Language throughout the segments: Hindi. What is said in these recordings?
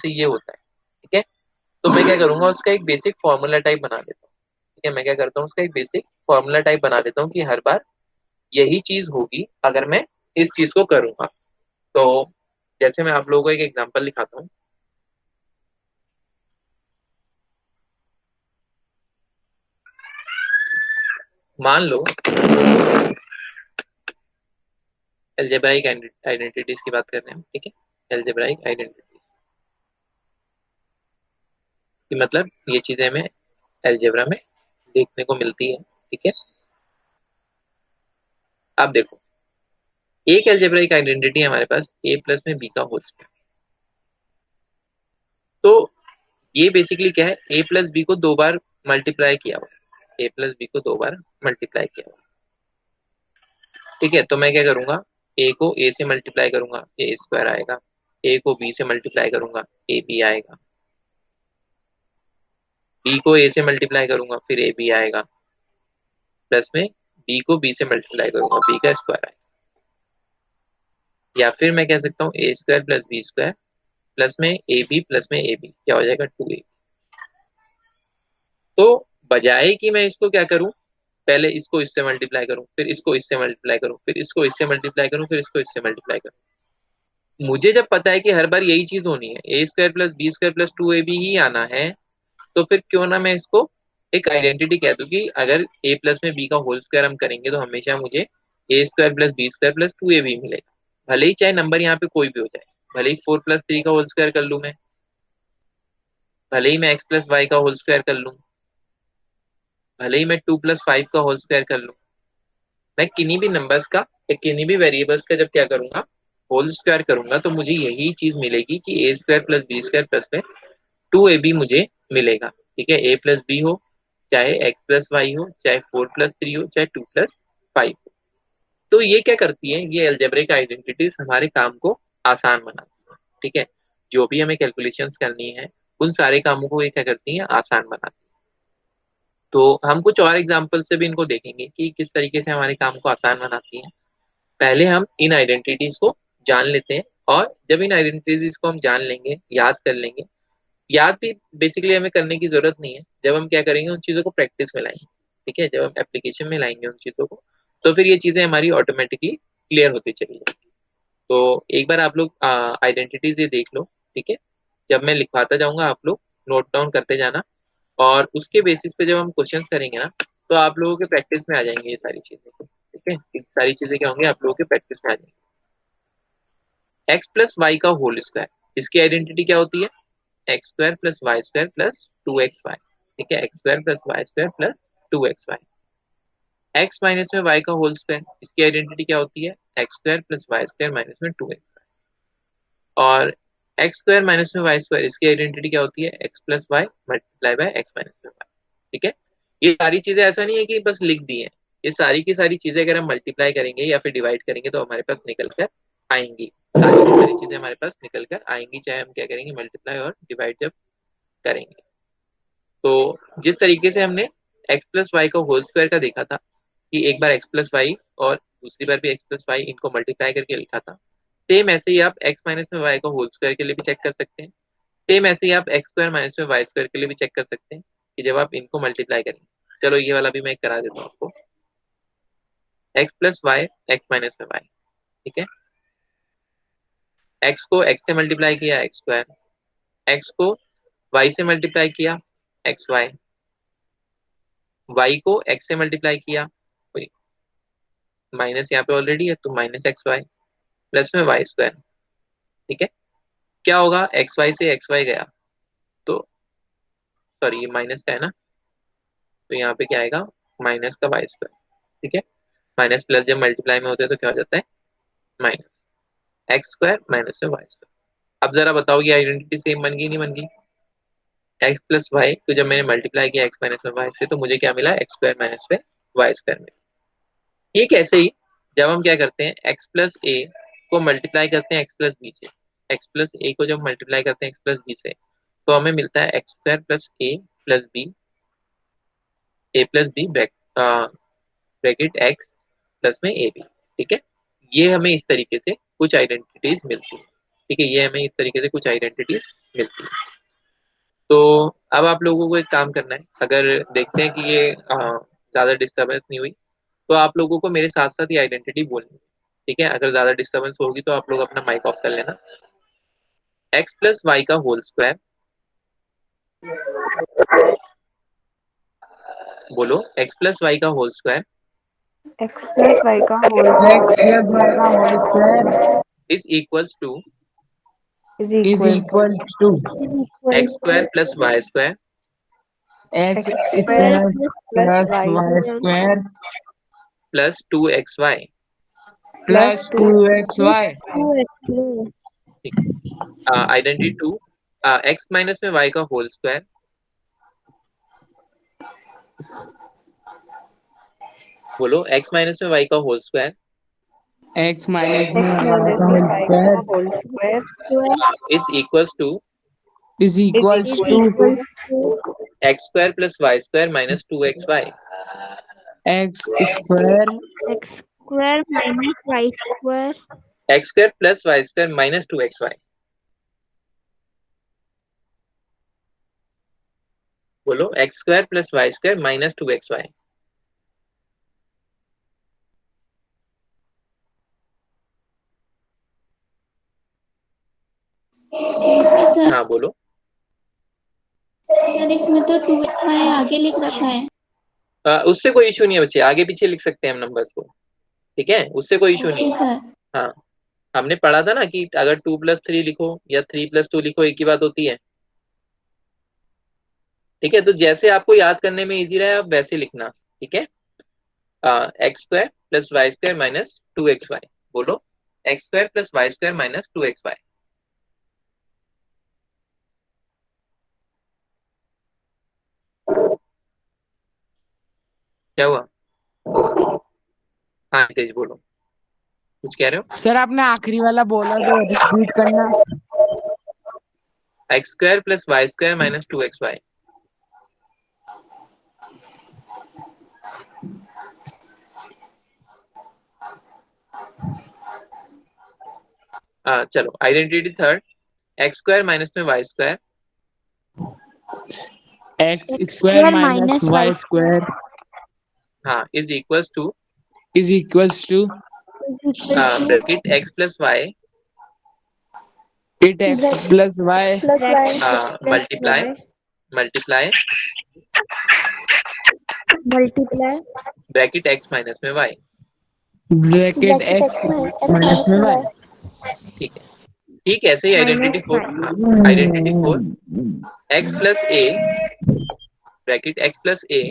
से ये होता है। ठीक है, तो मैं क्या करूंगा, उसका एक बेसिक फॉर्मूला टाइप बना देता हूँ। ठीक है, मैं क्या करता हूँ, उसका एक बेसिक फॉर्मूला टाइप बना देता हूँ कि हर बार यही चीज होगी अगर मैं इस चीज को करूंगा। तो जैसे मैं आप लोगों को एक एग्जांपल दिखाता हूँ। मान लो एल्जेब्राइक आइडेंटिटीज की बात कर रहे हैं हम। ठीक है, एल्जेब्राइक आइडेंटिटीज की मतलब ये चीजें हमें एल्जेब्रा में देखने को मिलती है। ठीक है, अब देखो, एक एल्जेब्राइक आइडेंटिटी हमारे पास ए प्लस में बी का होल स्क्वायर। तो ये बेसिकली क्या है, ए प्लस बी को दो बार मल्टीप्लाई किया हुआ, ए प्लस बी को दो बार मल्टीप्लाई किया हुआ। ठीक है, तो मैं क्या करूंगा, ए को ए से मल्टीप्लाई करूंगा, ए स्क्वायर आएगा। ए को बी से मल्टीप्लाई करूंगा, ए बी आएगा। बी को ए से मल्टीप्लाई करूंगा, फिर ए बी आएगा। प्लस में बी को बी से मल्टीप्लाई करूंगा, बी का स्क्वायर आएगा। या फिर मैं कह सकता हूँ A square plus B square plus में ए बी प्लस में ए बी क्या हो जाएगा, 2a। तो बजाय कि मैं इसको क्या करूं, पहले इसको इससे मल्टीप्लाई करूं, फिर इसको इससे मल्टीप्लाई करूं, फिर इसको इससे मल्टीप्लाई करूं, फिर इसको इससे मल्टीप्लाई करूं, मुझे जब पता है कि हर बार यही चीज होनी है, A square plus B square plus 2ab ही आना है, तो फिर क्यों ना मैं इसको एक आइडेंटिटी कह दूं कि अगर ए प्लस में बी का होल स्क्वायर हम करेंगे तो हमेशा मुझे A square plus B square plus 2ab मिलेगा। भले ही चाहे नंबर यहाँ पे कोई भी हो जाए, भले ही 4 + 3 का होल स्क्वायर कर लूं मैं, भले ही मैं x प्लस वाई का होल स्क्वायर कर लूं, भले ही मैं 2 + 5 का होल स्क्वायर कर लूं, मैं किन्हीं भी नंबर्स का या किन्हीं भी वेरिएबल्स का जब क्या करूंगा, होल स्क्वायर करूंगा, तो मुझे यही चीज मिलेगी कि A square plus B square plus में 2ab मुझे मिलेगा। ठीक है, ए प्लस बी हो, चाहे x प्लस वाई हो, चाहे 4 + 3 हो, चाहे 2 + 5 हो। तो ये क्या करती है, ये अलजेब्रिक आइडेंटिटीज हमारे काम को आसान बनाती है। ठीक है, जो भी हमें कैलकुलेशंस करनी है उन सारे कामों को ये क्या करती है, आसान बनाती है। तो हम कुछ और एग्जाम्पल से भी इनको देखेंगे कि किस तरीके से हमारे काम को आसान बनाती है। पहले हम इन आइडेंटिटीज को जान लेते हैं, और जब इन आइडेंटिटीज को हम जान लेंगे, याद कर लेंगे, याद भी बेसिकली हमें करने की जरूरत नहीं है, जब हम क्या करेंगे, उन चीजों को प्रैक्टिस में लाएंगे। ठीक है, जब हम एप्लीकेशन में लाएंगे उन चीजों को, तो फिर ये चीजें हमारी ऑटोमेटिकली क्लियर होती चली जाएगी। तो एक बार आप लोग आइडेंटिटीज ये देख लो। ठीक है, जब मैं लिखवाता जाऊंगा आप लोग नोट डाउन करते जाना, और उसके बेसिस पे जब हम क्वेश्चंस करेंगे ना, तो आप लोगों के प्रैक्टिस में आ जाएंगे ये सारी चीजें। ठीक है, ये सारी चीजें क्या होंगी, आप लोगों के प्रैक्टिस में आ जाएंगी। एक्स प्लस वाई का होल स्क्वायर, इसकी आइडेंटिटी क्या होती है, x square plus Y square plus 2xy। ठीक है, x square plus Y square plus 2xy। X minus में वाई का होल स्क्वायर, इसकी आइडेंटिटी क्या होती है, x square plus Y square minus में 2x। और एक्स स्क्वायर माइनस में वाई स्क्वायर, इसकी आइडेंटिटी क्या होती है, x plus Y multiply by x minus में वाई। ठीक है, ये सारी चीजें ऐसा नहीं है कि बस लिख दी हैं, ये सारी की सारी चीजें अगर हम मल्टीप्लाई करेंगे या फिर डिवाइड करेंगे तो हमारे पास निकल कर आएंगी। सारी की सारी चीजें हमारे पास निकल कर आएंगी, चाहे हम क्या करेंगे, मल्टीप्लाई और डिवाइड जब करेंगे। तो जिस तरीके से हमने एक्स प्लस वाई का होल स्क्वायर का देखा था, कि एक बार एक्स प्लस वाई और दूसरी बार भी एक्स प्लस वाई, इनको मल्टीप्लाई करके लिखा था, सेम ऐसे ही आप एक्स माइनस में वाई का होल स्क्वायर के लिए भी चेक कर सकते हैं। सेम ऐसे ही आप एक्स स्क्वायर माइनस में वाई स्क्वायर के लिए भी चेक कर सकते हैं, कि जब आप इनको मल्टीप्लाई करेंगे। चलो ये वाला भी मैं करा देता हूँ आपको, x plus y x minus में वाई। ठीक है, एक्स को एक्स से मल्टीप्लाई किया एक्स स्क्वायर, एक्स को वाई से मल्टीप्लाई किया एक्स वाई, वाई को एक्स से मल्टीप्लाई किया, माइनस यहाँ पे ऑलरेडी है तो माइनस एक्स वाई प्लस में वाई स्क्वायर। ठीक है, क्या होगा, एक्स वाई से एक्स वाई गया, तो सॉरी ये माइनस का है ना, तो यहाँ पे क्या आएगा, माइनस का वाई स्क्वायर। ठीक है, माइनस प्लस जब मल्टीप्लाई में होते हैं तो क्या हो जाता है, माइनस एक्स स्क्वायर माइनस में वाई स्क्वायर। अब जरा बताओ ये आइडेंटिटी सेम बन गई नहीं बन गई, एक्स प्लस वाई तो जब मैंने मल्टीप्लाई किया एक्स माइनस में वाई से, तो मुझे क्या मिला, एक्स स्क्वायर माइनस में वाई स्क्वायर मिला। ठीक ऐसे ही जब हम क्या करते हैं, एक्स प्लस ए को मल्टीप्लाई करते हैं एक्स प्लस बी से, एक्स प्लस ए को जब मल्टीप्लाई करते हैं एक्स प्लस बी से, तो हमें मिलता है x square plus A plus B, A plus B bracket x plus में ए बी। ठीक है, ये हमें इस तरीके से कुछ आइडेंटिटीज मिलती है। ठीक है, ये हमें इस तरीके से कुछ आइडेंटिटीज मिलती है। तो अब आप लोगों को एक काम करना है, अगर देखते हैं कि ये ज्यादा डिस्टर्बेंस नहीं हुई, तो आप लोगों को मेरे साथ साथ ये आइडेंटिटी बोलनी है। ठीक है, अगर ज्यादा डिस्टर्बेंस होगी तो आप लोग अपना माइक ऑफ कर लेना। एक्स प्लस वाई का होल स्क्वायर, बोलो एक्स प्लस वाई का whole square x plus y का होल x plus y का whole square is equals to is is equal to equal to x square plus Y square x x square square plus plus y y square square plus two x y. Plus plus two to x y. ठीक है, आइडेंटिटी टू, एक्स माइनस में वाई का होल स्क्वायर, बोलो एक्स माइनस में वाई का होल स्क्वायर एक्स माइनस में x वाई माइनस का में होल y का square whole square is equals to is is equal equal to to x square plus Y square minus two x y. X square x square minus y square x square plus Y square minus two x Y, बोलो x square plus Y square minus two x y. Sir. हाँ बोलो। सर इसमें तो 2xy आगे लिख रखा है। उससे कोई इशू नहीं है बच्चे, आगे पीछे लिख सकते हैं हम नंबर्स को। ठीक है, उससे कोई इशू नहीं ओके है। सर। हाँ, हमने पढ़ा था ना कि अगर 2+3 लिखो या 3+2 लिखो एक ही बात होती है। ठीक है, तो जैसे आपको याद करने में इजी रहे आप वैसे लिखना। ठीक है, x square plus Y square minus two x Y, बोलो x square plus Y square minus two x Y. क्या हुआ? हाँ तेज बोलो, कुछ कह रहे हो? सर आपने आखिरी वाला बोला तो रिपीट करना। X square plus Y square minus two x Y. चलो identity third, X square minus में Y square, x x square square minus minus y Y square square हाँ is equals to is equals to bracket x plus Y it X plus Y multiply multiply multiply bracket X minus में वाई। ब्रैकेट एक्स माइनस में वाई। ठीक है, ठीक ऐसे ही minus identity four, y identity four, x plus a bracket x plus a,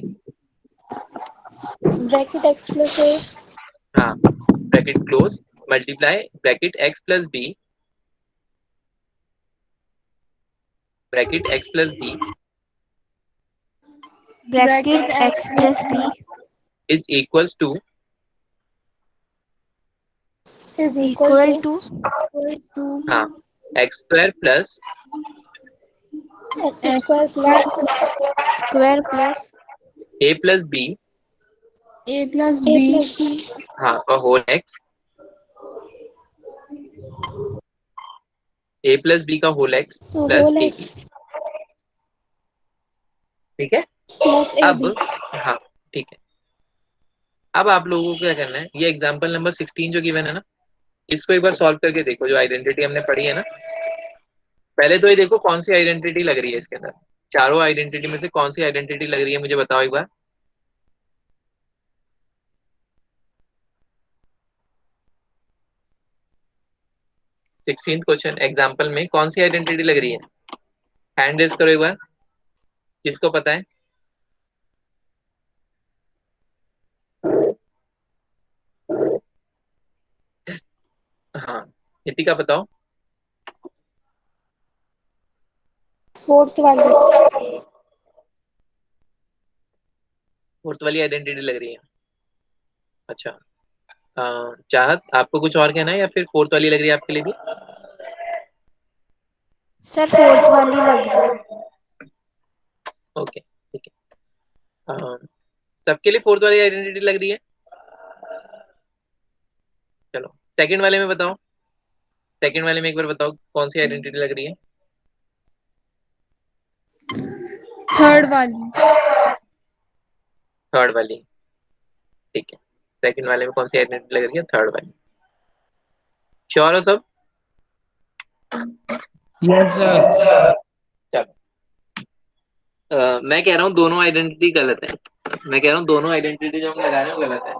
bracket x plus a हाँ bracket close, multiply bracket x plus B bracket x plus b bracket x plus b is equals to is equal to हाँ x square plus x square plus square plus a plus b, a plus b हाँ का whole x, a plus b का whole x plus a b. ठीक है, प्लस अब ab हाँ ठीक है, अब आप लोगों को क्या करना है, ये एग्जांपल नंबर 16 जो गिवन है ना, इसको एक बार सॉल्व करके देखो। जो आइडेंटिटी हमने पढ़ी है ना, पहले तो ये देखो कौन सी आइडेंटिटी लग रही है इसके अंदर। चारों आइडेंटिटी में से कौन सी आइडेंटिटी लग रही है मुझे बताओ एक बार। 16th क्वेश्चन एग्जांपल में कौन सी आइडेंटिटी लग रही है? हैंड रेज करो एक बार, किसको पता है? हाँ नितिका बताओ। फोर्थ वाली फोर्थ वाली आइडेंटिटी लग रही है। अच्छा, चाहत आपको कुछ और कहना है या फिर फोर्थ वाली लग रही है आपके लिए भी? सर फोर्थ वाली लग रही है। ओके ठीक है, सबके लिए फोर्थ वाली आइडेंटिटी लग रही है। चलो सेकंड वाले में बताओ। सेकंड वाले में एक बार बताओ कौन सी आइडेंटिटी लग रही है? थर्ड वाली। थर्ड वाली, ठीक है। सेकंड वाले में कौन सी आइडेंटिटी लग रही है? थर्ड वाली। श्योर हो सब? Yes, sir. चलो, मैं कह रहा हूँ दोनों आइडेंटिटी गलत है। मैं कह रहा हूँ दोनों आइडेंटिटी जो हम लगा रहे हैं वो गलत है।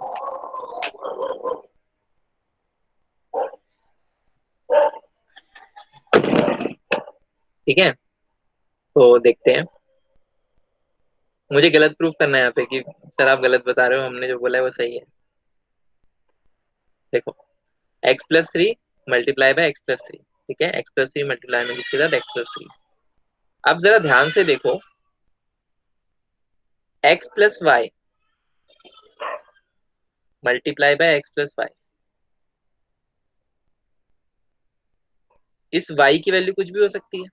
ठीक है, तो देखते हैं। मुझे गलत प्रूफ करना है यहाँ पे कि सर आप गलत बता रहे हो, हमने जो बोला है वो सही है। देखो, x+3 मल्टीप्लाई बाय x+3, ठीक है। x+3 मल्टीप्लाई में किसके साथ? x+3। अब जरा ध्यान से देखो, x+y मल्टीप्लाई बाय x+y, इस y की वैल्यू कुछ भी हो सकती है,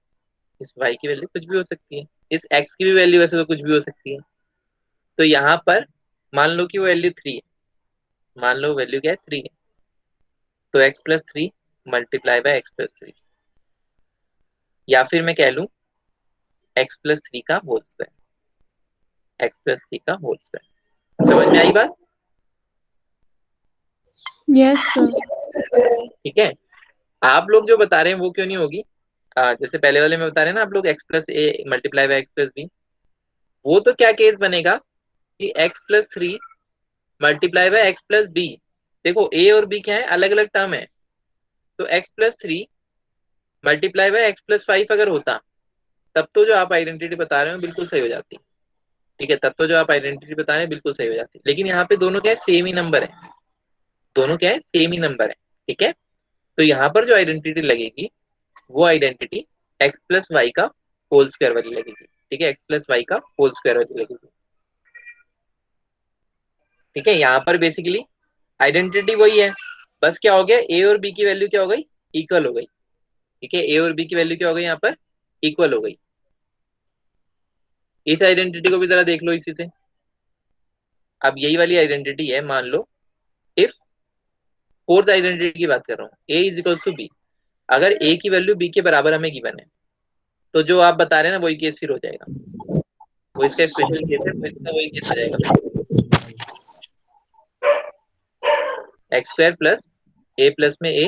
इस y की वैल्यू कुछ भी हो सकती है, इस x की भी वैल्यू वैसे तो कुछ भी हो सकती है। तो यहाँ पर मान लो कि वो वैल्यू 3 है, मान लो वैल्यू क्या है? 3 है। तो x+3 मल्टीप्लाई बाय x+3, या फिर मैं कह लूं x+3 का होल स्क्वायर, x+3 का होल स्क्वायर। समझ में आई बात? Yes sir. ठीक है। आप लोग जो बता रहे हैं वो क्यों नहीं होगी? जैसे पहले वाले में बता रहे हैं ना आप लोग, x+a मल्टीप्लाई बाय x+b, वो तो क्या केस बनेगा कि x+3 मल्टीप्लाई बाय x+b। देखो a और b क्या है? अलग अलग टर्म है। तो x+3 मल्टीप्लाई बाय x+5 अगर होता, तब तो जो आप आइडेंटिटी बता रहे हो बिल्कुल सही हो जाती। ठीक है, तब तो जो आप आइडेंटिटी बता रहे हैं बिल्कुल सही हो जाती। लेकिन यहाँ पे दोनों क्या है? सेम ही नंबर है। दोनों क्या है? सेम ही नंबर है। ठीक है, तो यहाँ पर जो आइडेंटिटी लगेगी वो आइडेंटिटी x+y का होल स्क्वायर वाली लगेगी। ठीक है, x+y का होल स्क्वायर वाली लगेगी। ठीक है, यहाँ पर बेसिकली आइडेंटिटी वही है, बस क्या हो गया? ए और बी की वैल्यू क्या हो गई? इक्वल हो गई। ठीक है, ए और बी की वैल्यू क्या हो गई यहाँ पर? इक्वल हो गई। इस आइडेंटिटी को भी जरा देख लो इसी से। अब यही वाली आइडेंटिटी है, मान लो इफ, फोर्थ आइडेंटिटी की बात कर रहा हूँ, ए इज इक्वल टू बी। अगर ए की वैल्यू बी के बराबर हमें गिवन है, तो जो आप बता रहे हैं ना वही केस फिर हो जाएगा। वो इसका स्पेशल केस है, फिर इसका वही केस आ जाएगा फिर। x² प्लस ए प्लस में ए,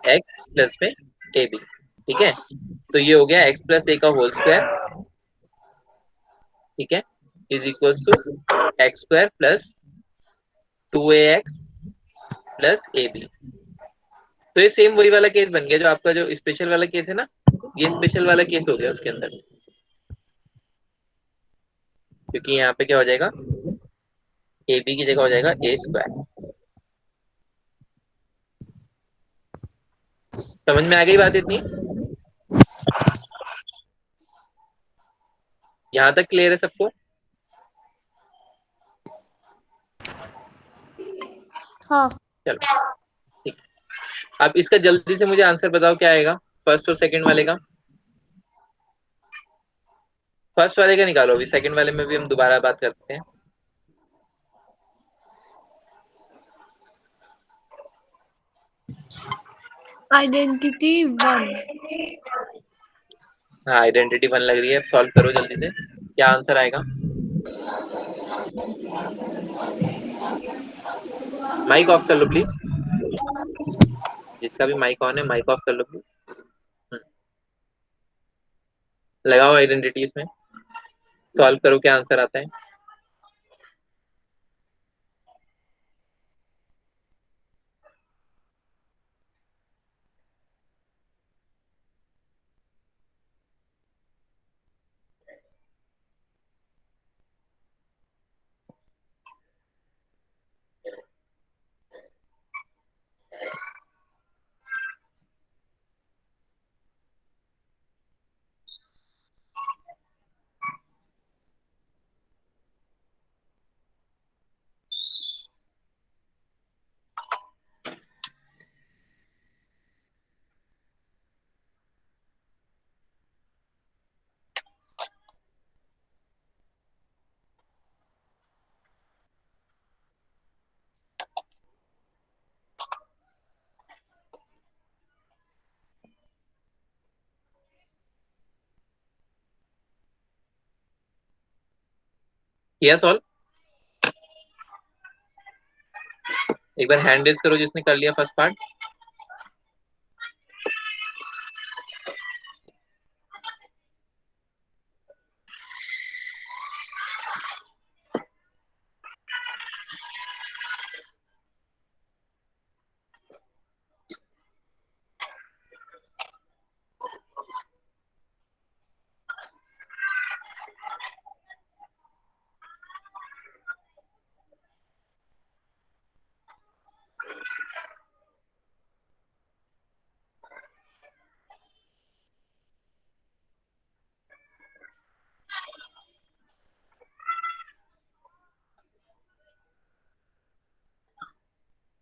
एक्स प्लस में ए बी। ठीक है, तो ये हो गया x+a का होल स्क्वायर, ठीक है, is equal to x² plus 2ax plus a b. तो ये सेम वही वाला केस बन गया जो आपका जो स्पेशल वाला केस है ना, ये स्पेशल वाला केस हो गया उसके अंदर। क्योंकि यहाँ पे क्या हो जाएगा? ए बी की जगह हो जाएगा a²। समझ में आ गई बात इतनी? यहाँ तक क्लियर है सबको? हाँ। चलो, ठीक। अब इसका जल्दी से मुझे आंसर बताओ क्या आएगा फर्स्ट और सेकंड वाले का। फर्स्ट वाले का निकालो, अभी सेकंड वाले में भी हम दोबारा बात करते हैं। आइडेंटिटी 1। हाँ, आइडेंटिटी 1 लग रही है। सॉल्व करो जल्दी से, क्या आंसर आएगा? माइक ऑफ कर लो प्लीज, जिसका भी माइक ऑन है माइक ऑफ कर लो प्लीज। लगाओ आइडेंटिटी इसमें, सॉल्व करो क्या आंसर आता है। किया सॉल्व? एक बार हैंड रेज करो जिसने कर लिया फर्स्ट पार्ट।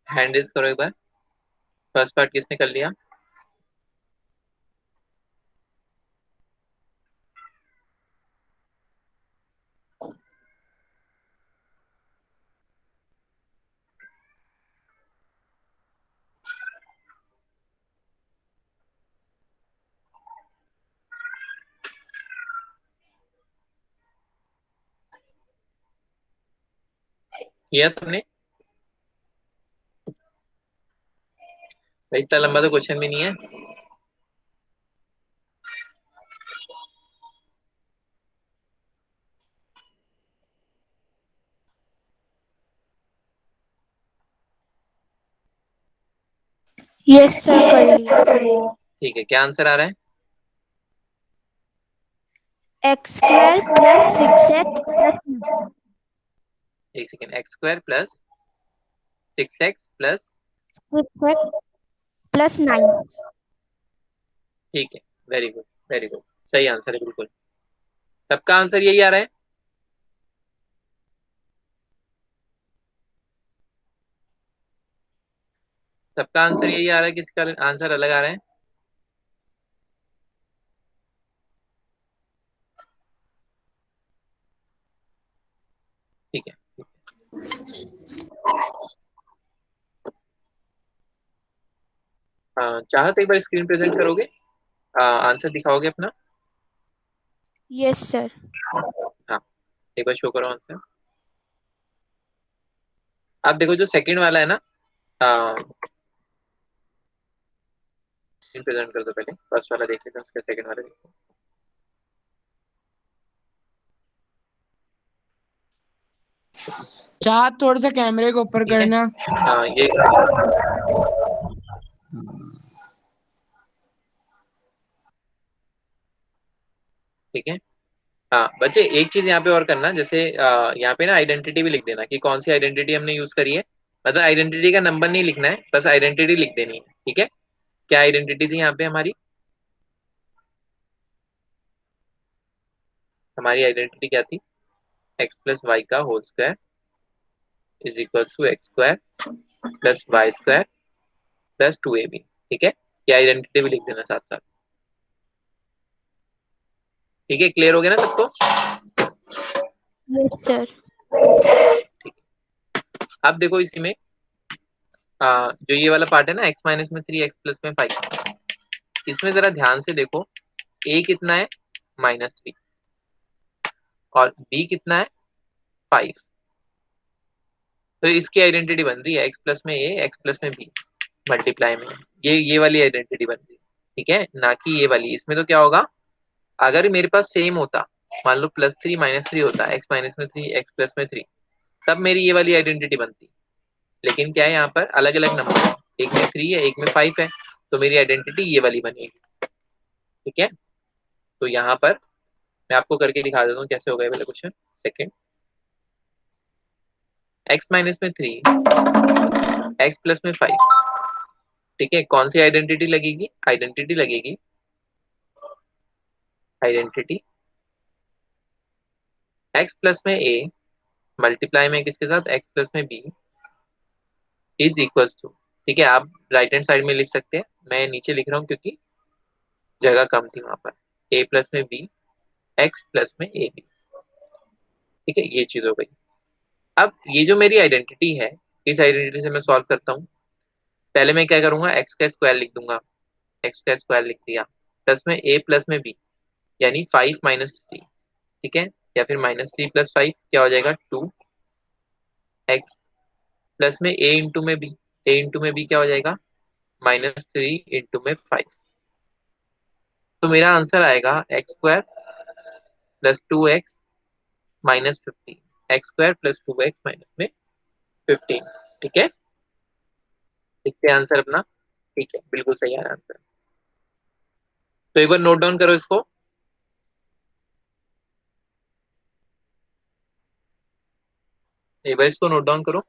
हैंड रेज करो एक बार, फर्स्ट पार्ट किसने कर लिया? किया सबने? भाई इतना लंबा तो क्वेश्चन भी नहीं है। यस सर, कर लिया। ठीक है, क्या आंसर आ रहा है? एक्स स्क्वायर प्लस 6x एक second, x square plus 6x plus, 9। ठीक है, वेरी गुड वेरी गुड, सही आंसर है बिल्कुल। सबका आंसर यही आ रहा है? सबका आंसर यही आ रहा है, किसका आंसर अलग आ रहा है? ठीक है, चाहत एक बार स्क्रीन प्रेजेंट करोगे, आंसर दिखाओगे अपना? Yes sir. हाँ, एक बार शो करो आंसर। आप देखो जो सेकंड वाला है ना, स्क्रीन प्रेजेंट कर दो, पहले फर्स्ट वाला देख लेते हैं, उसके सेकंड वाला देखो। चाह थोड़ा सा कैमरे को ऊपर ठीक है, करना। हाँ ये, ठीक है। हाँ बच्चे, एक चीज यहाँ पे और करना, जैसे यहाँ पे ना आइडेंटिटी भी लिख देना कि कौन सी आइडेंटिटी हमने यूज करी है। मतलब आइडेंटिटी का नंबर नहीं लिखना है, बस आइडेंटिटी लिख देनी है, ठीक है। क्या आइडेंटिटी थी यहाँ पे हमारी? हमारी आइडेंटिटी क्या थी? एक्स प्लस वाई का whole square is equal to x square plus Y square plus 2ab, ठीक है। क्या आइडेंटिटी भी लिख देना साथ साथ, ठीक है। क्लियर हो गया ना सबको? Yes sir. ठीक है, अब देखो इसी में जो ये वाला पार्ट है ना, एक्स माइनस में 3 एक्स प्लस में 5, इसमें जरा ध्यान से देखो, ए कितना है? -3, और बी कितना है? 5। तो इसकी आइडेंटिटी बन रही है एक्स प्लस में ए एक्स प्लस में बी मल्टीप्लाई में, ये वाली आइडेंटिटी बन रही है, ठीक है, ना कि ये वाली। इसमें तो क्या होगा, अगर मेरे पास सेम होता, मान लो +3 -3 होता, एक्स माइनस में 3 एक्स प्लस में 3, तब मेरी ये वाली आइडेंटिटी बनती। लेकिन क्या है, यहाँ पर अलग अलग नंबर है, एक में 3 है एक में 5 है, तो मेरी आइडेंटिटी ये वाली बनेगी, ठीक है। तो यहाँ पर मैं आपको करके दिखा देता हूँ कैसे होगा ये वाला क्वेश्चन। सेकेंड, एक्स माइनस में 3 एक्स प्लस में 5, ठीक है। कौन सी आइडेंटिटी लगेगी? आइडेंटिटी एक्स प्लस में ए मल्टीप्लाई में किसके साथ? एक्स प्लस में बी इज इक्वल टू, ठीक है। आप राइट हैंड साइड में लिख सकते हैं, मैं नीचे लिख रहा हूँ क्योंकि जगह कम थी वहां पर। ए प्लस में बी एक्स प्लस में ए बी, ठीक है, ये चीज हो गई। अब ये जो मेरी आइडेंटिटी है, इस आइडेंटिटी से मैं सॉल्व करता हूँ। पहले मैं क्या करूंगा, एक्स का स्क्वायर लिख दूंगा, एक्स का स्क्वायर लिख दिया, प्लस में ए प्लस में बी, यानी 5 - 3, ठीक है। या फिर -3 + 5 क्या हो जाएगा 2x, प्लस में a इंटू में b, a इंटू में b क्या हो जाएगा -3 इंटू में 5। तो मेरा आंसर आएगा x² + 2x - 15, x² + 2x - में 15। ठीक है, लिखते हैं आंसर अपना। ठीक है, बिल्कुल सही है आंसर। तो एक बार नोट डाउन करो इसको। एक बार इसको नोट डाउन करो।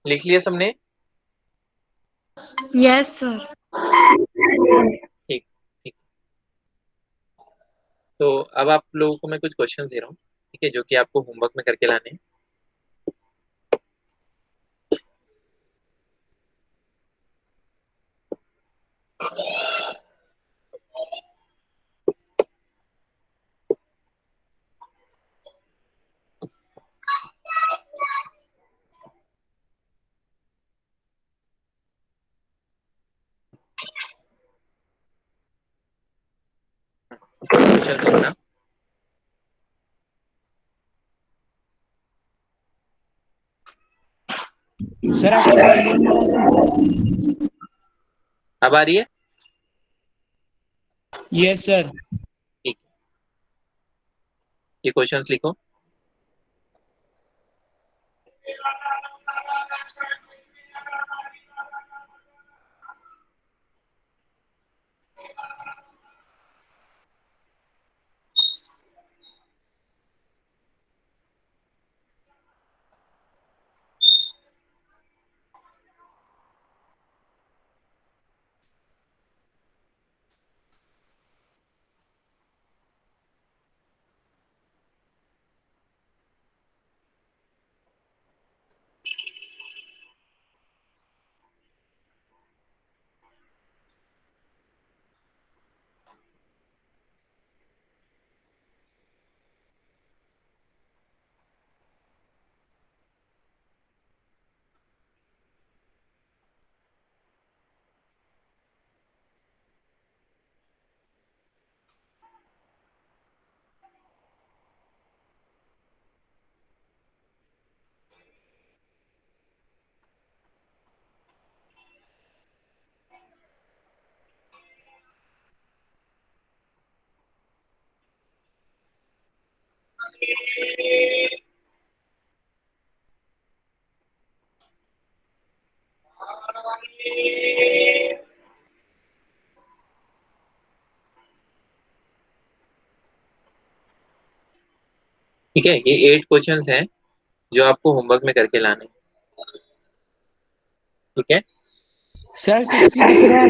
लिख लिया सबने? Yes, sir. ठीक ठीक। तो अब आप लोगों को मैं कुछ क्वेश्चन दे रहा हूँ, ठीक है, जो कि आपको होमवर्क में करके लाने हैं। क्वेश्चन सुनना। सर आपकी वॉल्यूम। अब आ रही है? Yes sir. ठीक, ये क्वेश्चंस लिखो। ठीक है, ये 8 क्वेश्चंस हैं जो आपको होमवर्क में करके लाने हैं। ठीक है, सर 60 दिख रहा है।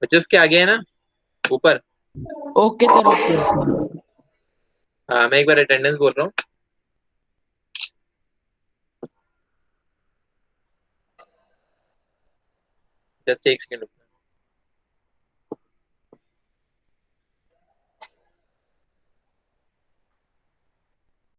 बच्चे उसके आगे है ना, ऊपर। Okay sir, okay. हाँ, मैं एक बार अटेंडेंस बोल रहा हूँ। जस्ट एक सेकंड।